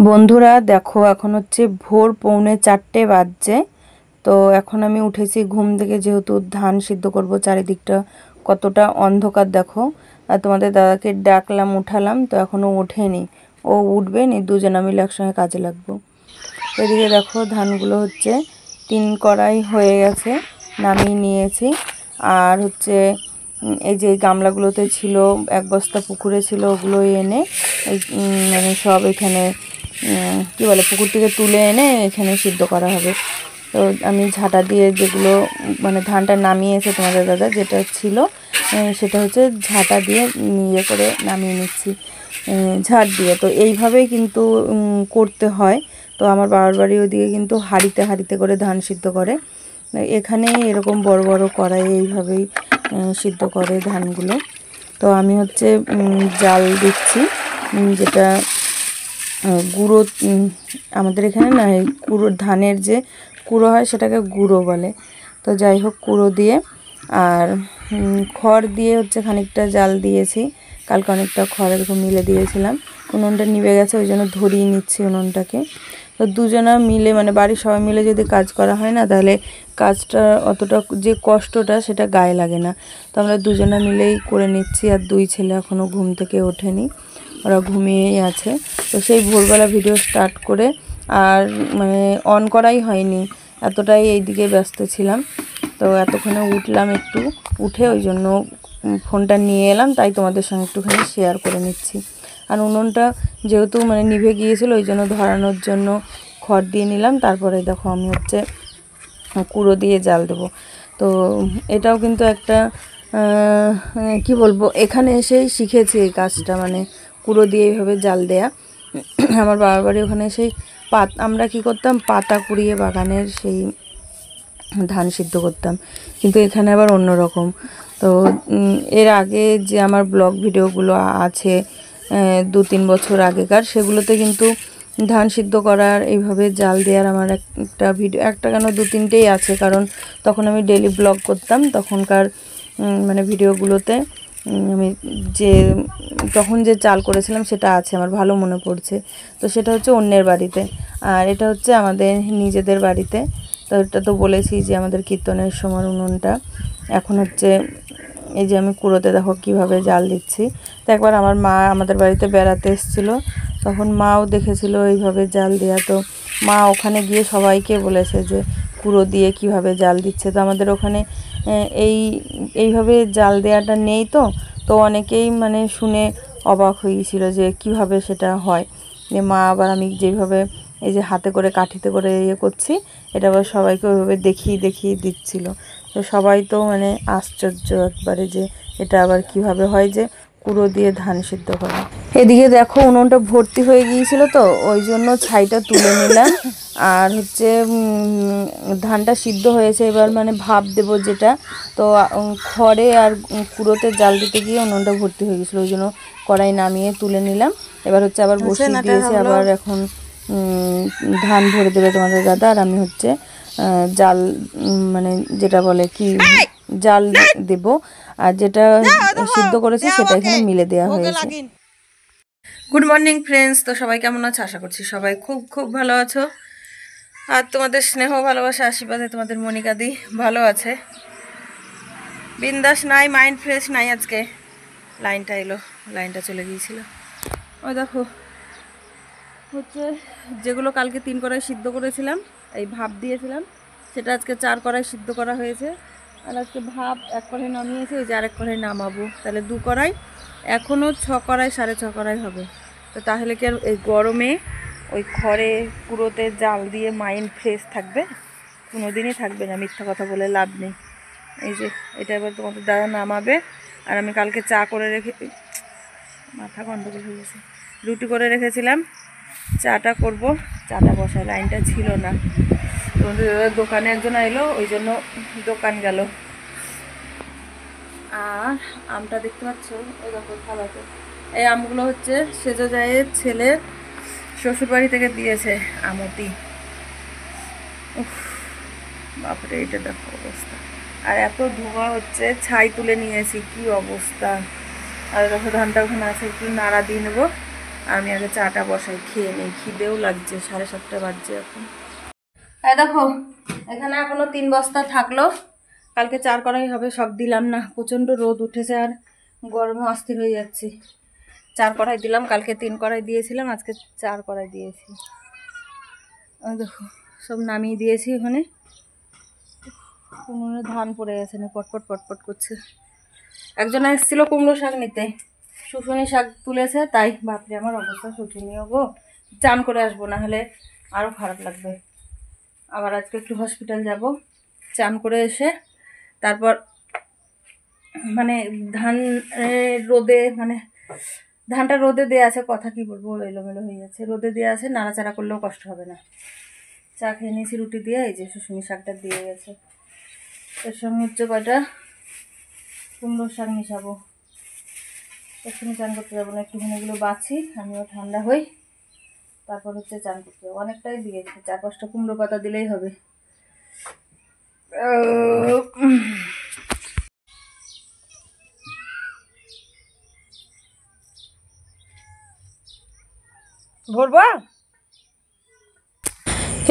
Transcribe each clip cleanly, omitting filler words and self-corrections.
বন্ধুরা দেখো, এখন হচ্ছে ভোর 3:45 বাজছে। তো এখন আমি উঠেছি ঘুম থেকে, যেহেতু ধান সিদ্ধ করব। চারিদিকটা কতটা অন্ধকার দেখো। আর তোমাদের দাদাকে ডাকলাম, উঠালাম, তো এখনও ওঠেনি। ও উঠবে নি, দুজনে মিলে একসঙ্গে কাজে লাগবো। এদিকে দেখো ধানগুলো হচ্ছে 3 কড়াই হয়ে গেছে, নামিয়ে নিয়েছি। আর হচ্ছে এই যে গামলাগুলোতে ছিল, 1 বস্তা পুকুরে ছিল, ওগুলো এনে মানে সব এখানে কি বলে, পুকুর থেকে তুলে এনে এখানে সিদ্ধ করা হবে। তো আমি ঝাঁটা দিয়ে যেগুলো মানে ধানটা নামিয়েছে তোমাদের দাদা, যেটা ছিল সেটা হচ্ছে ঝাঁটা দিয়ে ইয়ে করে নামিয়ে নিচ্ছি, ঝাড় দিয়ে। তো এইভাবেই কিন্তু করতে হয়। তো আমার বাবার বাড়ি ওদিকে কিন্তু হাঁড়িতে হাঁড়িতে করে ধান সিদ্ধ করে। এখানে এরকম বড় বড় কড়াই এইভাবেই সিদ্ধ করে ধানগুলো। তো আমি হচ্ছে জাল দিচ্ছি, যেটা গুঁড়ো, আমাদের এখানে না এই কুড়ো, ধানের যে কুড়ো হয় সেটাকে গুঁড়ো বলে। তো যাই হোক, কুড়ো দিয়ে আর খড় দিয়ে হচ্ছে খানিকটা জাল দিয়েছি। কালকে অনেকটা খড় এরকম মিলে দিয়েছিলাম। উনুনটা নিভে গেছে, ওই জন্য ধরিয়ে নিচ্ছি উনুনটাকে। তো দুজনা মিলে মানে বাড়ির সবাই মিলে যদি কাজ করা হয় না, তাহলে কাজটা অতটা যে কষ্টটা সেটা গায়ে লাগে না। তো আমরা দুজনা মিলেই করে নিচ্ছি। আর 2 ছেলে এখনও ঘুম থেকে ওঠেনি, ওরা ঘুমিয়েই আছে। তো সেই ভোরবেলা ভিডিও স্টার্ট করে আর মানে অন করাই হয়নি, এতটাই এইদিকে ব্যস্ত ছিলাম। তো এতক্ষণে উঠলাম, একটু উঠে ওই জন্য ফোনটা নিয়ে এলাম, তাই তোমাদের সঙ্গে একটুখানি শেয়ার করে নিচ্ছি। আর উনুনটা যেহেতু মানে নিভে গিয়েছিলো, ওই জন্য ধরানোর জন্য খড় দিয়ে নিলাম। তারপরে দেখো আমি হচ্ছে কুড়ো দিয়ে জাল দেবো। তো এটাও কিন্তু একটা কি বলবো, এখানে এসেই শিখেছি এই কাজটা, মানে কুড়ো দিয়ে এইভাবে জাল দেয়া। আমার বাবার বাড়ি ওখানে সেই আমরা কি করতাম, পাতা কুড়িয়ে বাগানের সেই ধান সিদ্ধ করতাম, কিন্তু এখানে আবার অন্য রকম। তো এর আগে যে আমার ব্লগ ভিডিওগুলো আছে 2-3 বছর আগেকার, সেগুলোতে কিন্তু ধান সিদ্ধ করার এইভাবে জাল দেওয়ার আমার একটা ভিডিও, একটা কেন 2-3টেই আছে, কারণ তখন আমি ডেলি ব্লগ করতাম। তখনকার মানে ভিডিওগুলোতে আমি যে তখন যে চাল করেছিলাম সেটা আছে, আমার ভালো মনে পড়ছে। তো সেটা হচ্ছে অন্যের বাড়িতে, আর এটা হচ্ছে আমাদের নিজেদের বাড়িতে। তো এটা তো বলেছি যে আমাদের কীর্তনের সময় উনুনটা। এখন হচ্ছে এই যে আমি কুড়োতে দেখো কীভাবে জাল দিচ্ছি। তো একবার আমার মা আমাদের বাড়িতে বেড়াতে এসেছিলো, তখন মাও দেখেছিল এইভাবে জাল দেওয়া। তো মা ওখানে গিয়ে সবাইকে বলেছে যে কুড়ো দিয়ে কিভাবে জাল দিচ্ছে। তো আমাদের ওখানে এইভাবে জাল দেওয়াটা নেই। তো তো অনেকেই মানে শুনে অবাক হয়েছিল যে কিভাবে সেটা হয়। যে মা আবার আমি যেভাবে এই যে হাতে করে কাঠিতে করে ইয়ে করছি, এটা আবার সবাইকে ওইভাবে দেখিয়ে দেখিয়ে দিচ্ছিল। তো সবাই তো মানে আশ্চর্য একবারে, যে এটা আবার কিভাবে হয় যে কুড়ো দিয়ে ধান সিদ্ধ করা। এদিকে দেখো উনুনটা ভর্তি হয়ে গিয়েছিল, তো ওই জন্য ছাইটা তুলে নিলাম। আর হচ্ছে ধানটা সিদ্ধ হয়েছে, এবার মানে ভাপ দেবো যেটা। তো খড়ে আর কুড়োতে জাল দিতে গিয়ে উনুনটা ভর্তি হয়ে গেছিলো, ওই জন্য কড়াই নামিয়ে তুলে নিলাম। এবার হচ্ছে আবার বসিয়ে দিয়েছি। আবার এখন ধান ভরে দেবে তোমাদের দাদা, আর আমি হচ্ছে জাল মানে যেটা বলে কি জাল দেব। আর যেটা সিদ্ধ করেছি সেটা এখানে মিলে দেওয়া হয়েছে। গুড মর্নিং ফ্রেন্ডস, তো সবাই কেমন আছো? আশা করছি সবাই খুব খুব ভালো আছো। আর তোমাদের স্নেহ ভালোবাসা আশীর্বাদে তোমাদের মনিকাদি ভালো আছে। বিন্দাস নাই, মাইন্ড ফ্রেশ নাই আজকে। লাইনটা এলো, লাইনটা চলে গিয়েছিল। ওই দেখো হচ্ছে যেগুলো কালকে 3 কড়াই সিদ্ধ করেছিলাম, এই ভাপ দিয়েছিলাম, সেটা আজকে 4 কড়াই সিদ্ধ করা হয়েছে। আর আজকে ভাপ 1 কড়াই নামিয়েছি, ওই যে আরেক কড়াই নামাবো, তাহলে 2 কড়াই। এখনও 6 কড়াই 6.5 কড়াই হবে। তো তাহলে কি আর এই গরমে ওই খড়ে কুড়োতে জাল দিয়ে মাইন্ড ফ্রেশ থাকবে? কোনো দিনই থাকবে না, মিথ্যা কথা বলে লাভ নেই। এই যে এটা এবার তোমাদের দাদা নামাবে। আর আমি কালকে চা করে রেখে, মাথা গন্ডগোল হয়ে গেছে, রুটি করে রেখেছিলাম, চাটা করব। চাটা বসায় লাইনটা ছিল না, তোমাদের দোকানে একজন এলো, ওই জন্য দোকান গেল। আর আমটা দেখতে পাচ্ছ, ওই দেখো থালাতে, এই আমগুলো হচ্ছে সেজো জায়ের ছেলের শ্বশুরবাড়ি থেকে দিয়েছে আমতি। উফ বাপরে, এটা দেখো অবস্থা। আর এত ধোঁয়া হচ্ছে, ছাই তুলে নিয়েছি, কি অবস্থা। আর দেখো ধানটা ওখানে আছে, একটু নাড়া দিয়ে নেবো। আমি আগে চাটা বসাই, খেয়ে নেই, খিদেও লাগছে, 7:30 বাজছে এখন। এই দেখো এখানে এখনো 3 বস্তা থাকলো, কালকে 4 করাই হবে, সব দিলাম না, প্রচণ্ড রোদ উঠেছে আর গরমে অস্থির হয়ে যাচ্ছি। 4 কড়াই দিলাম, কালকে 3 কড়াই দিয়েছিলাম, আজকে 4 কড়াই দিয়েছি। দেখো সব নামিয়ে দিয়েছি ওখানে, কুমড়োর ধান পড়ে গেছে না, পটপট পটপট করছে। একজন এসেছিল কুমড়ো শাক নিতে, শুশুনি শাক তুলেছে, তাই বাপরে আমার অবস্থা শোচনীয় গো, চান করে আসবো, না হলে আরও খারাপ লাগবে। আবার আজকে একটু হসপিটাল যাব, চান করে এসে তারপর মানে ধান রোদে, মানে ধানটা রোদে দেওয়া আছে, কথা কি বলবো এলোমেলো হয়ে যাচ্ছে, রোদে দেওয়া আছে, নাড়াচাড়া করলেও কষ্ট হবে না। চা খেয়ে নিয়েছি রুটি দিয়ে, এই যে শুশুনি শাকটা দিয়ে গেছে, এর সঙ্গে হচ্ছে কয়টা কুমড়ো শাক মিশাবো। এক্ষুনি চান করতে যাবো না, একটুখানি এগুলো বাছি, আমিও ঠান্ডা হই, তারপর হচ্ছে চান করতে যাবো। অনেকটাই দিয়েছি, 4-5টা কুমড়ো পাতা দিলেই হবে। ভরবা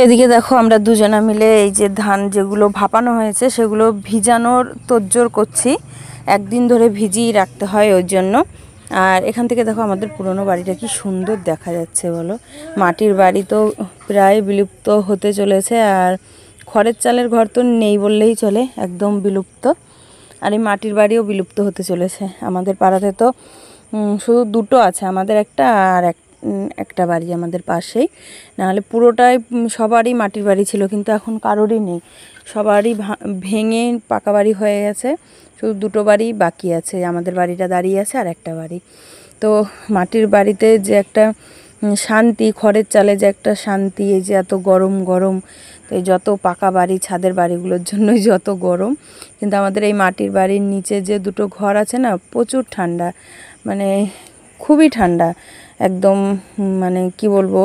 এদিকে দেখো আমরা দুজনা মিলে এই যে ধান যেগুলো ভাপানো হয়েছে সেগুলো ভিজানোর তোড়জোড় করছি, একদিন ধরে ভিজিয়ে রাখতে হয় ওই জন্য। আর এখান থেকে দেখো আমাদের পুরনো বাড়িটা কি সুন্দর দেখা যাচ্ছে বলো, মাটির বাড়ি তো প্রায় বিলুপ্ত হতে চলেছে, আর খড়ের চালের ঘর তো নেই বললেই চলে, একদম বিলুপ্ত। আর এই মাটির বাড়িও বিলুপ্ত হতে চলেছে। আমাদের পাড়াতে তো শুধু 2টো আছে, আমাদের একটা আর একটা বাড়ি আমাদের পাশেই, নাহলে পুরোটাই সবারই মাটির বাড়ি ছিল, কিন্তু এখন কারোরই নেই, সবারই ভেঙে পাকা বাড়ি হয়ে গেছে, শুধু 2টো বাড়ি বাকি আছে, আমাদের বাড়িটা দাঁড়িয়ে আছে আর একটা বাড়ি। তো মাটির বাড়িতে যে একটা শান্তি, খড়ের চালে যে একটা শান্তি, এই যে এত গরম গরম, তো এই যত পাকা বাড়ি ছাদের বাড়িগুলোর জন্যই যত গরম, কিন্তু আমাদের এই মাটির বাড়ির নিচে যে 2টো ঘর আছে না, প্রচুর ঠান্ডা, মানে খুবই ঠান্ডা একদম, মানে কি বলবো,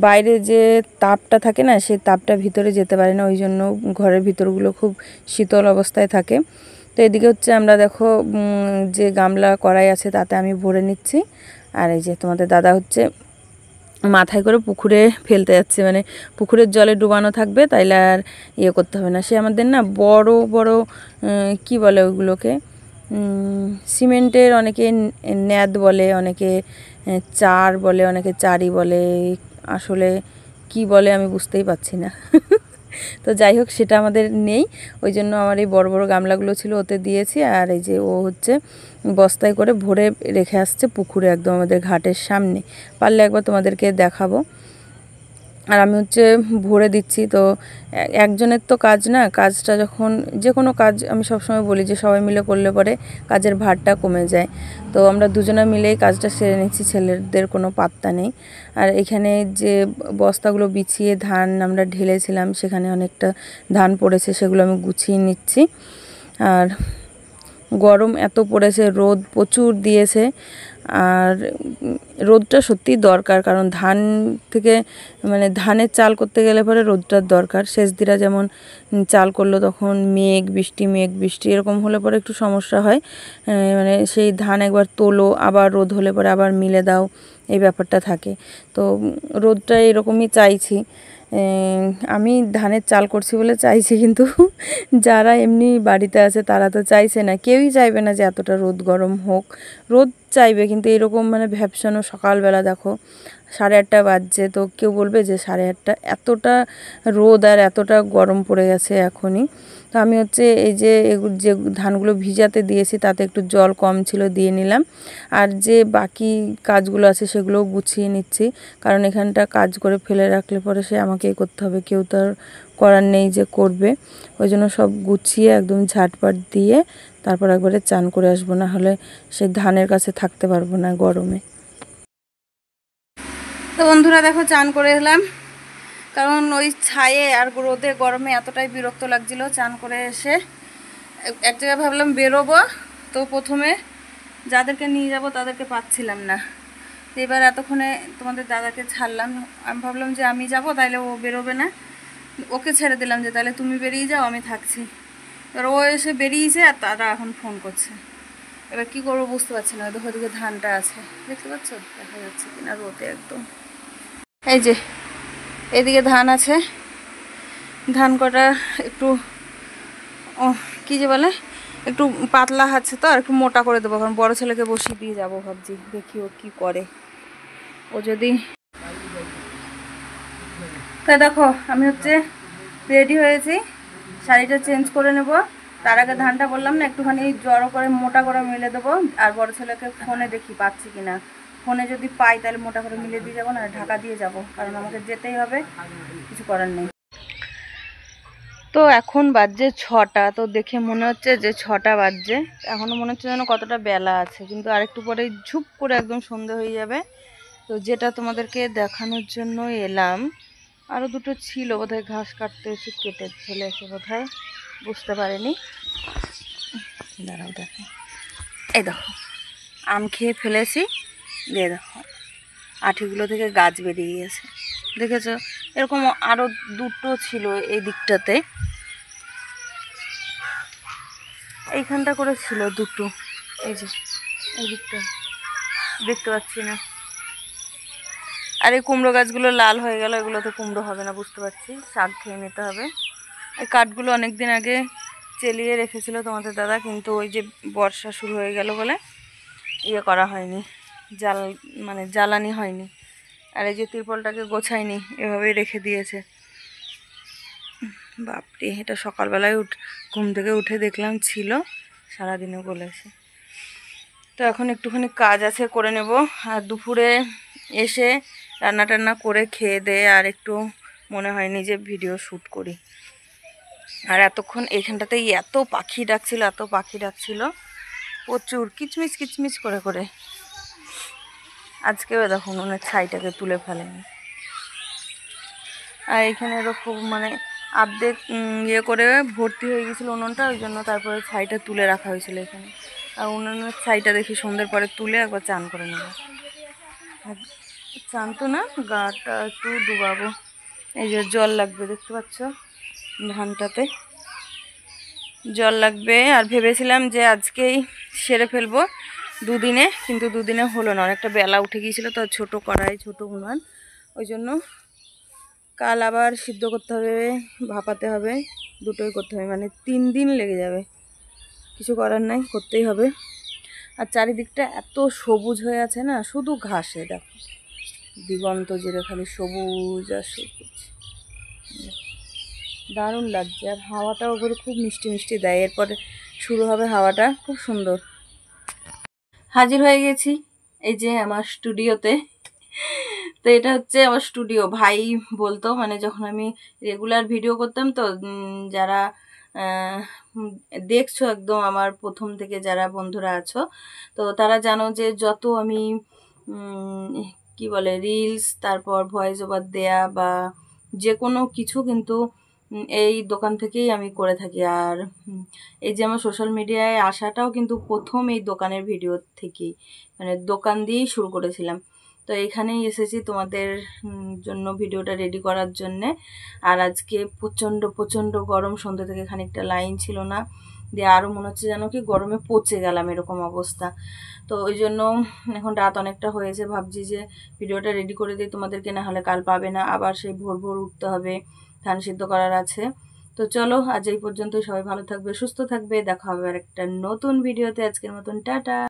বাইরে যে তাপটা থাকে না, সেই তাপটা ভিতরে যেতে পারে না, ওই জন্য ঘরের ভিতরগুলো খুব শীতল অবস্থায় থাকে। তো এদিকে হচ্ছে আমরা দেখো যে গামলা কড়াই আছে তাতে আমি ভরে নিচ্ছি, আর এই যে তোমাদের দাদা হচ্ছে মাথায় করে পুকুরে ফেলতে যাচ্ছে, মানে পুকুরের জলে ডুবানো থাকবে, তাইলে আর ইয়ে করতে হবে না। সে আমাদের না বড় বড় কি বলে ওইগুলোকে, সিমেন্টের, অনেকে ন্যাদ বলে, অনেকে চার বলে, অনেকে চারি বলে, আসলে কি বলে আমি বুঝতেই পারছি না। তো যাই হোক সেটা আমাদের নেই, ওই জন্য আমার এই বড় বড় গামলাগুলো ছিল ওতে দিয়েছি, আর এই যে ও হচ্ছে বস্তায় করে ভরে রেখে আসছে পুকুরে, একদম আমাদের ঘাটের সামনে, পারলে একবার তোমাদেরকে দেখাবো। আর আমি হচ্ছে ভরে দিচ্ছি। তো একজনের তো কাজ না, কাজটা যখন যে কোনো কাজ আমি সবসময় বলি যে সবাই মিলে করলে পরে কাজের ভারটা কমে যায়, তো আমরা দুজনে মিলেই কাজটা সেরে নিচ্ছি, ছেলেদের কোনো পাত্তা নেই। আর এখানে যে বস্তাগুলো বিছিয়ে ধান আমরা ঢেলেছিলাম সেখানে অনেকটা ধান পড়েছে, সেগুলো আমি গুছিয়ে নিচ্ছি। আর গরম এত পড়েছে, রোদ প্রচুর দিয়েছে, আর রোদটা সত্যিই দরকার, কারণ ধান থেকে মানে ধানের চাল করতে গেলে পরে রোদটার দরকার। সেচদিরা যেমন চাল করলো তখন মেঘ বৃষ্টি, মেঘ বৃষ্টি এরকম হলে পরে একটু সমস্যা হয়, মানে সেই ধান একবার তোলো, আবার রোদ হলে পরে আবার মিলে দাও, এই ব্যাপারটা থাকে। তো রোদটা এরকমই চাইছি, আমি ধানের চাল করছি বলে চাইছি, কিন্তু যারা এমনি বাড়িতে আছে তারা তো চাইছে না, কেউই চাইবে না যে এতটা রোদ গরম হোক, রোদ চাইবে কিন্তু এরকম মানে ভ্যাপসানো সকালবেলা দেখো 8:30 বাজছে, তো কেউ বলবে যে 8:30 এতটা রোদ আর এতটা গরম পড়ে গেছে এখনই। তো আমি হচ্ছে এই যে যে ধানগুলো ভিজাতে দিয়েছি তাতে একটু জল কম ছিল, দিয়ে নিলাম, আর যে বাকি কাজগুলো আছে সেগুলোও গুছিয়ে নিচ্ছি, কারণ এখানটা কাজ করে ফেলে রাখলে পরে সে আমাকেই করতে হবে, কেউ তো আর করার নেই যে করবে, ওই জন্য সব গুছিয়ে একদম ঝাটপাট দিয়ে তারপর একবারে চান করে আসবো, না হলে সেই ধানের কাছে থাকতে পারবো না গরমে। তো বন্ধুরা দেখো চান করে এলাম, কারণ ওই ছায়ে আর রোদে গরমে এতটাই বিরক্ত লাগছিল। চান করে এসে এক জায়গায় ভাবলাম বেরোবো, তো প্রথমে যাদেরকে নিয়ে যাব তাদেরকে পাচ্ছিলাম না, এবার এতক্ষণে তোমাদের দাদাকে ছাড়লাম, আমি ভাবলাম যে আমি যাব তাইলে ও বেরোবে না, ওকে ছেড়ে দিলাম যে তাহলে তুমি বেরিয়ে যাও আমি থাকছি। এবার ও এসে বেরিয়েছে আর তারা এখন ফোন করছে, এবার কি করবো বুঝতে পারছি না। দেখো ওদিকে ধানটা আছে, দেখতে পাচ্ছ? দেখা যাচ্ছে কিনা রোদে একদম। এই যে এদিকে ধান আছে, ধান কটা একটু কি যে বলে একটু পাতলা আছে তো, আর একটু মোটা করে দেবো। কারণ বড় ছেলেকে বসিয়ে দিয়ে যাবো ভাবছি, দেখি ও কি করে। ও যদি তা দেখো আমি হচ্ছে রেডি হয়েছি, শাড়িটা চেঞ্জ করে নেব। তার আগে ধানটা বললাম না একটুখানি জড়ো করে মোটা করে মিলে দেবো। আর বড় ছেলেকে ফোনে দেখি পাচ্ছি কিনা, ফোনে যদি পাই তাহলে মোটা করে মিলে দিয়ে যাবো, না ঢাকা দিয়ে যাব, কারণ আমাকে যেতেই হবে, কিছু করার নেই। তো এখন বাজছে 6টা, তো দেখে মনে হচ্ছে যে 6টা বাজছে, এখনও মনে হচ্ছে যেন কতটা বেলা আছে, কিন্তু আরেকটু পরে ঝুপ করে একদম সন্ধে হয়ে যাবে। তো যেটা তোমাদেরকে দেখানোর জন্য এলাম, আরও দুটো ছিল বোধহয়, ঘাস কাটতে এসে কেটে ফেলে এসে বোধহয়, বুঝতে পারিনি। দাঁড়াও দেখো, এই দেখো আম খেয়ে ফেলেছি, দিয়ে দেখো আঠিগুলো থেকে গাছ বেরিয়ে গেছে, দেখেছো? এরকম আরও দুটো ছিল এই দিকটাতে, এইখানটা করে ছিল দুটো, এই যে এই দিকটা দেখতে পাচ্ছি না। আর এই কুমড়ো গাছগুলো লাল হয়ে গেল, এগুলোতে কুমড়ো হবে না বুঝতে পারছি, শাক খেয়ে নিতে হবে। এই কাঠগুলো অনেক দিন আগে চেলিয়ে রেখেছিল তোমাদের দাদা, কিন্তু ওই যে বর্ষা শুরু হয়ে গেল বলে ইয়ে করা হয়নি, মানে জ্বালানি হয়নি। আর এই যে তিরপলটাকে গোছায়নি, এভাবেই রেখে দিয়েছে। বাপরে, এটা সকালবেলায় ঘুম থেকে উঠে দেখলাম ছিল, সারাদিনে বলেছে। তো এখন একটুখানি কাজ আছে, করে নেব। আর দুপুরে এসে রান্না টান্না করে খেয়ে দিয়ে আর একটু মনে হয়নি যে ভিডিও শ্যুট করি। আর এতক্ষণ এইখানটাতেই এত পাখি ডাকছিল, এত পাখি ডাকছিল, প্রচুর কিচমিচ কিচমিচ করে করে। আজকেও দেখুন উনুনের ছাইটাকে তুলে ফেলেনি। আর এখানে এরকম মানে আর্ধেক ইয়ে করে ভর্তি হয়ে গেছিলো উনুনটা, ওই জন্য তারপরে ছাইটা তুলে রাখা হয়েছিল এখানে। আর উনুনের ছাইটা দেখি সন্ধ্যের পরে তুলে একবার চান করে নেব। চান তো না, গাটা একটু ডুবাবো। এই যে জল লাগবে, দেখতে পাচ্ছ ধানটাতে জল লাগবে। আর ভেবেছিলাম যে আজকেই সেরে ফেলবো দুদিনে, কিন্তু দুদিনে হলো না, অনেকটা বেলা উঠে গিয়েছিলো তো, ছোট কড়াই ছোট উনুন, ওই জন্য কাল আবার সিদ্ধ করতে হবে, ভাপাতে হবে, দুটোই করতে হবে, মানে 3 দিন লেগে যাবে। কিছু করার নাই, করতেই হবে। আর চারিদিকটা এত সবুজ হয়ে আছে না, শুধু ঘাসে, দেখো দিগন্ত জুড়ে খালি সবুজ আর সবুজ, দারুণ লাগছে। আর হাওয়াটাও করে খুব মিষ্টি মিষ্টি দেয়, এরপরে শুরু হবে হাওয়াটা, খুব সুন্দর। হাজির হয়ে গেছি এই যে আমার স্টুডিওতে। তো এটা হচ্ছে আমার স্টুডিও, ভাই বলতো, মানে যখন আমি রেগুলার ভিডিও করতাম, তো যারা দেখছো একদম আমার প্রথম থেকে যারা বন্ধুরা আছো, তো তারা জানো যে যত আমি কি বলে রিলস, তারপর ভয়েস ওভার দেয়া বা যে কোনো কিছু কিন্তু এই দোকান থেকেই আমি করে থাকি। আর এই যে আমার সোশ্যাল মিডিয়ায় আসাটাও কিন্তু প্রথম এই দোকানের ভিডিও থেকেই, মানে দোকান দিয়েই শুরু করেছিলাম। তো এখানেই এসেছি তোমাদের জন্য ভিডিওটা রেডি করার জন্যে। আর আজকে প্রচণ্ড প্রচণ্ড গরম, সন্ধ্যা থেকে খানিকটা লাইন ছিল না, দিয়ে আরও মনে হচ্ছে যেন কি গরমে পচে গেলাম, এরকম অবস্থা। তো ওই জন্য এখন রাত অনেকটা হয়েছে, ভাবছি যে ভিডিওটা রেডি করে দিই তোমাদেরকে, না হলে কাল পাবে না, আবার সেই ভোর ভোর উঠতে হবে, ধান সিদ্ধ করার আছে। তো চলো আজ এই পর্যন্ত, সবাই ভালো থাকবে, সুস্থ থাকবে, দেখা হবে আর একটা নতুন ভিডিওতে। আজকের মতন টাটা।